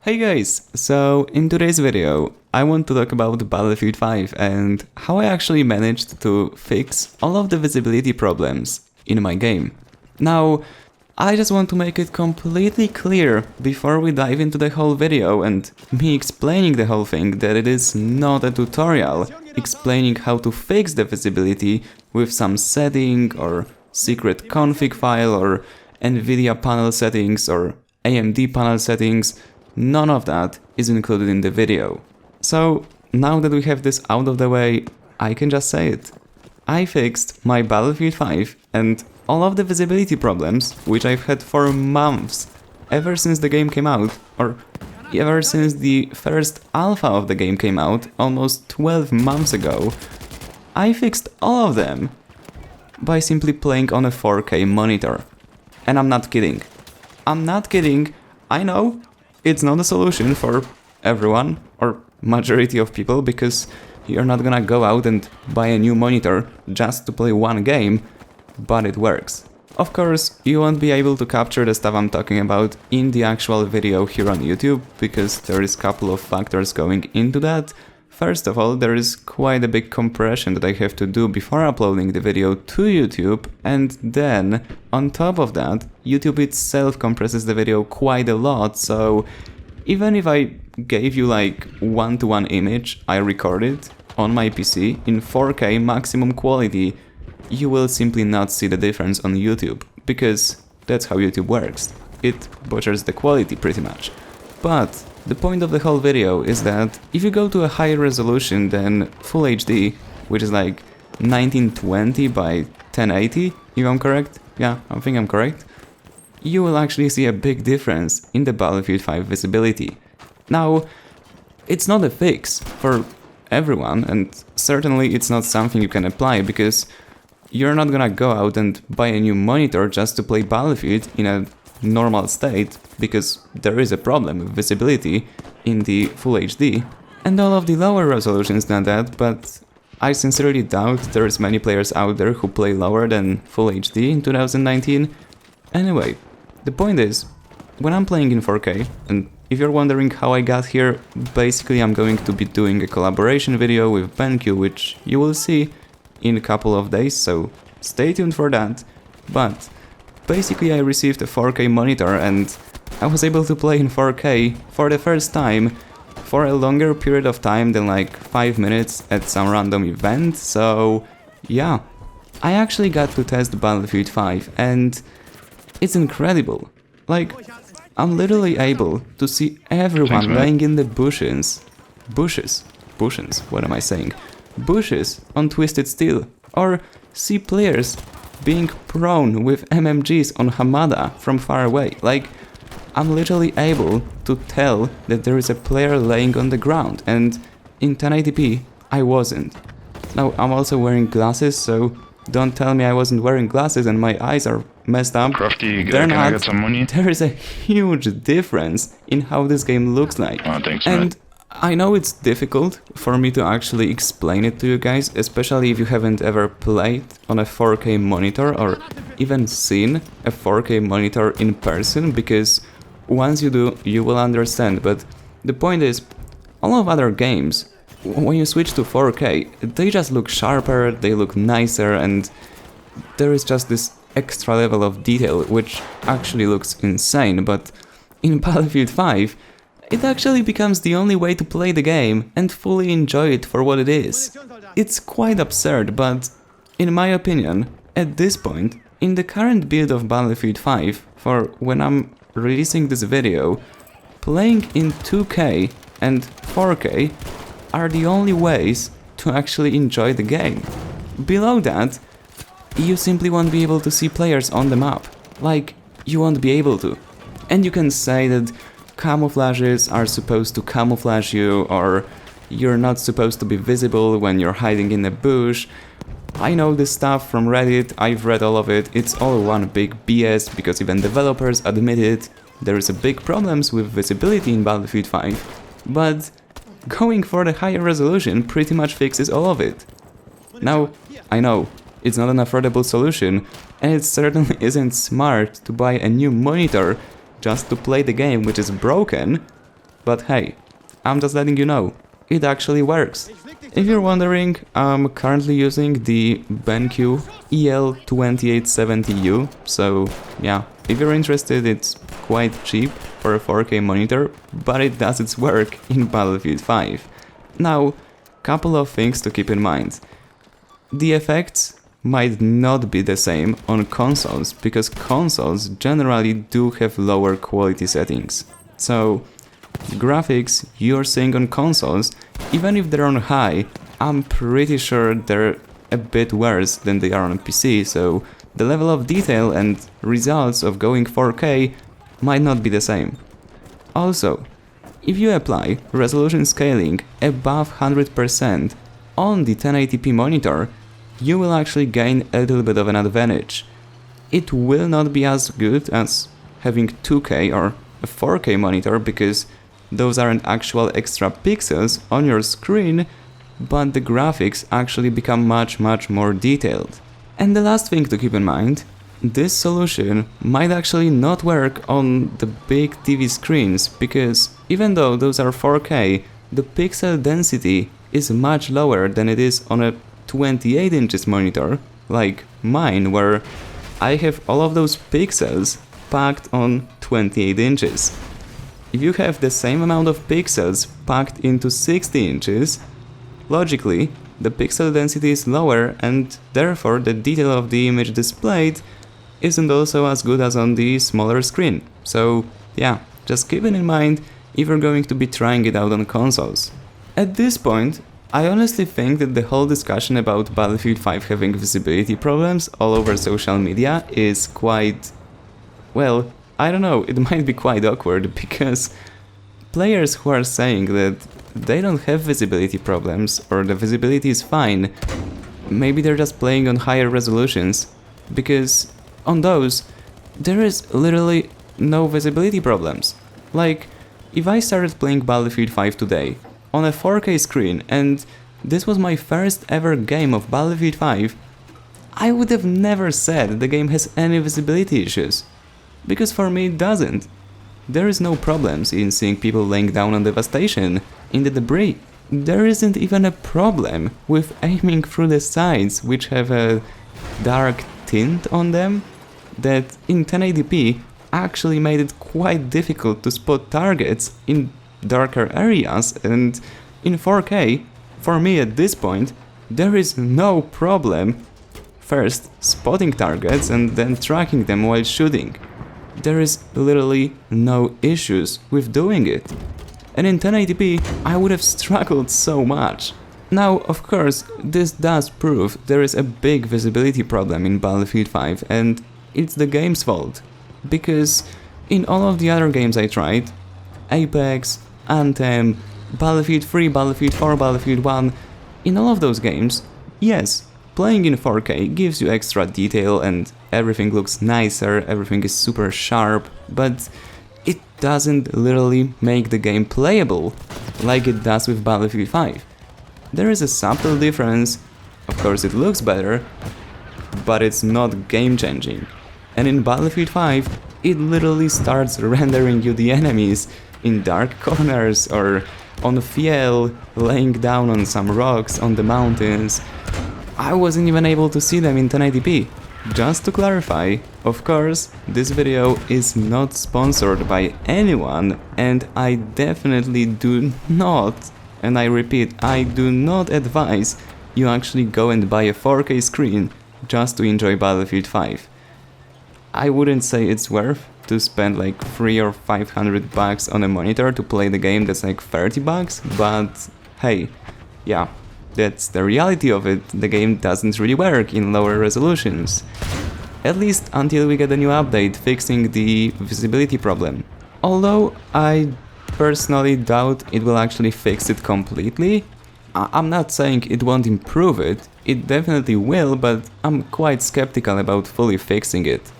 Hey guys, so in today's video I want to talk about Battlefield 5 and how I actually managed to fix all of the visibility problems in my game. Now, I just want to make it completely clear before we dive into the whole video and me explaining the whole thing that it is not a tutorial explaining how to fix the visibility with some setting or secret config file or NVIDIA panel settings or AMD panel settings. None of that is included in the video. So now that we have this out of the way, I can just say it. I fixed my Battlefield 5 and all of the visibility problems which I've had for months, ever since the game came out, or ever since the first alpha of the game came out, almost 12 months ago. I fixed all of them by simply playing on a 4K monitor. And I'm not kidding. I'm not kidding. I know it's not a solution for everyone or majority of people because you're not gonna go out and buy a new monitor just to play one game, but it works. Of course, you won't be able to capture the stuff I'm talking about in the actual video here on YouTube because there is a couple of factors going into that. First of all, there is quite a big compression that I have to do before uploading the video to YouTube, and then, on top of that, YouTube itself compresses the video quite a lot, so even if I gave you like one-to-one image I recorded on my PC in 4K maximum quality, you will simply not see the difference on YouTube, because that's how YouTube works. It butchers the quality pretty much. But the point of the whole video is that if you go to a higher resolution than Full HD, which is like 1920 by 1080, if I'm correct, yeah, I think I'm correct, you will actually see a big difference in the Battlefield 5 visibility. Now, it's not a fix for everyone, and certainly it's not something you can apply because you're not gonna go out and buy a new monitor just to play Battlefield in a normal state, because there is a problem with visibility in the Full HD and all of the lower resolutions than that, but I sincerely doubt there's many players out there who play lower than Full HD in 2019. Anyway, the point is, when I'm playing in 4K, and if you're wondering how I got here, basically I'm going to be doing a collaboration video with BenQ, which you will see in a couple of days, so stay tuned for that. But basically I received a 4K monitor and I was able to play in 4K for the first time for a longer period of time than like 5 minutes at some random event, so yeah. I actually got to test Battlefield 5 and it's incredible. Like, I'm literally able to see everyone laying in the bushes, what am I saying? Bushes on Twisted Steel, or see players being prone with MMGs on Hamada from far away. Like, I'm literally able to tell that there is a player laying on the ground, and in 1080p I wasn't. Now, I'm also wearing glasses, so don't tell me I wasn't wearing glasses and my eyes are messed up. Crrafty, They're can I not. get some money? There is a huge difference in how this game looks like. Oh, thanks, and man. I know it's difficult for me to actually explain it to you guys, especially if you haven't ever played on a 4K monitor or even seen a 4K monitor in person, because once you do, you will understand. But the point is, all of other games, when you switch to 4K, they just look sharper, they look nicer, and there is just this extra level of detail, which actually looks insane. But in Battlefield 5, it actually becomes the only way to play the game and fully enjoy it for what it is. It's quite absurd, but in my opinion, at this point, in the current build of Battlefield 5, for when I'm releasing this video, playing in 2K and 4K are the only ways to actually enjoy the game. Below that, you simply won't be able to see players on the map. Like, you won't be able to. And you can say that camouflages are supposed to camouflage you, or you're not supposed to be visible when you're hiding in a bush. I know this stuff from Reddit, I've read all of it, it's all one big BS because even developers admit it. There is a big problems with visibility in Battlefield 5, but going for the higher resolution pretty much fixes all of it. Now, I know, it's not an affordable solution, and it certainly isn't smart to buy a new monitor just to play the game which is broken, But hey, I'm just letting you know, it actually works. If you're wondering, I'm currently using the BenQ EL2870U, so yeah, if you're interested, it's quite cheap for a 4K monitor, but it does its work in Battlefield 5. Now, couple of things to keep in mind. The effects might not be the same on consoles, because consoles generally do have lower quality settings. So, graphics you're seeing on consoles, even if they're on high, I'm pretty sure they're a bit worse than they are on PC, so the level of detail and results of going 4K might not be the same. Also, if you apply resolution scaling above 100% on the 1080p monitor, you will actually gain a little bit of an advantage. It will not be as good as having 2K or a 4K monitor, because those aren't actual extra pixels on your screen, but the graphics actually become much more detailed. And the last thing to keep in mind, this solution might actually not work on the big TV screens, because even though those are 4K, the pixel density is much lower than it is on a 28 inches monitor, like mine, where I have all of those pixels packed on 28 inches. If you have the same amount of pixels packed into 60 inches, logically, the pixel density is lower, and therefore the detail of the image displayed isn't also as good as on the smaller screen. So yeah, just keep it in mind if you're going to be trying it out on consoles. At this point, I honestly think that the whole discussion about Battlefield 5 having visibility problems all over social media is quite... well, I don't know, it might be quite awkward, because players who are saying that they don't have visibility problems or the visibility is fine, maybe they're just playing on higher resolutions, because on those there is literally no visibility problems. Like, if I started playing Battlefield 5 today on a 4K screen and this was my first ever game of Battlefield 5, I would have never said the game has any visibility issues. Because for me it doesn't. There is no problems in seeing people laying down on devastation, in the debris. There isn't even a problem with aiming through the sides, which have a dark tint on them, that in 1080p actually made it quite difficult to spot targets in darker areas, and in 4K, for me at this point, there is no problem first spotting targets and then tracking them while shooting. There is literally no issues with doing it. And in 1080p, I would have struggled so much. Now, of course, this does prove there is a big visibility problem in Battlefield 5, and it's the game's fault. Because in all of the other games I tried, Apex, Anthem, Battlefield 3, Battlefield 4, Battlefield 1, in all of those games, yes, playing in 4K gives you extra detail and everything looks nicer, everything is super sharp, but it doesn't literally make the game playable like it does with Battlefield 5. There is a subtle difference, of course it looks better, but it's not game-changing. And in Battlefield 5, it literally starts rendering you the enemies in dark corners or on fiel, laying down on some rocks on the mountains. I wasn't even able to see them in 1080p. Just to clarify, of course, this video is not sponsored by anyone, and I definitely do not, and I repeat, I do not advise you actually go and buy a 4K screen just to enjoy Battlefield 5. I wouldn't say it's worth to spend like 300 or 500 bucks on a monitor to play the game that's like 30 bucks, but hey, yeah. That's the reality of it, the game doesn't really work in lower resolutions. At least until we get a new update fixing the visibility problem. Although I personally doubt it will actually fix it completely. I'm not saying it won't improve it, it definitely will, but I'm quite skeptical about fully fixing it.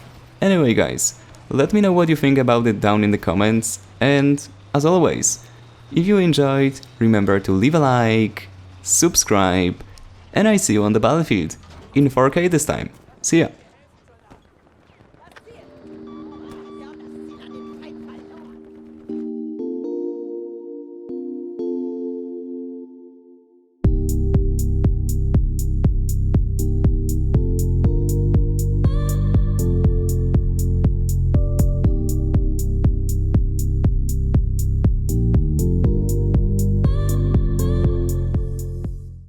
Anyway guys, let me know what you think about it down in the comments, and as always, if you enjoyed, remember to leave a like, subscribe, and I see you on the battlefield, in 4K this time. See ya!